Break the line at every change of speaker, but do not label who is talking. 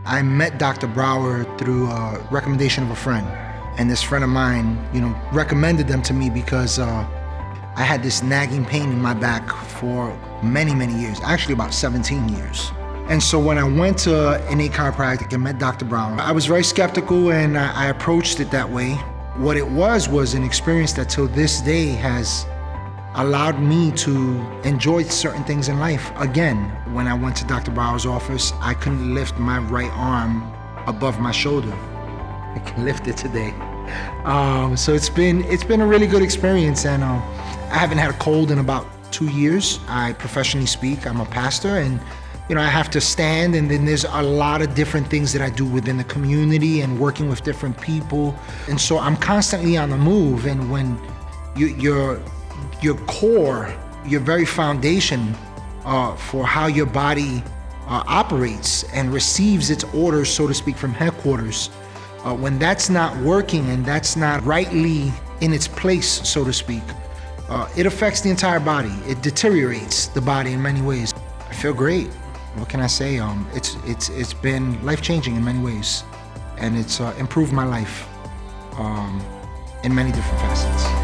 I met Dr. Brower through a recommendation of a friend. And this friend of mine, recommended them to me because I had this nagging pain in my back for many, many years, actually about 17 years. And so when I went to Innate Chiropractic and met Dr. Brower, I was very skeptical and I approached it that way. What it was an experience that till this day has allowed me to enjoy certain things in life. Again, when I went to Dr. Brower's office, I couldn't lift my right arm above my shoulder. I can lift it today. So it's been a really good experience, and I haven't had a cold in about 2 years. I professionally speak, I'm a pastor, and I have to stand, and then there's a lot of different things that I do within the community and working with different people. And so I'm constantly on the move, and when your core, your very foundation for how your body operates and receives its orders, so to speak, from headquarters, when that's not working and that's not rightly in its place, so to speak, it affects the entire body. It deteriorates the body in many ways. I feel great. What can I say? It's been life-changing in many ways, and it's improved my life in many different facets.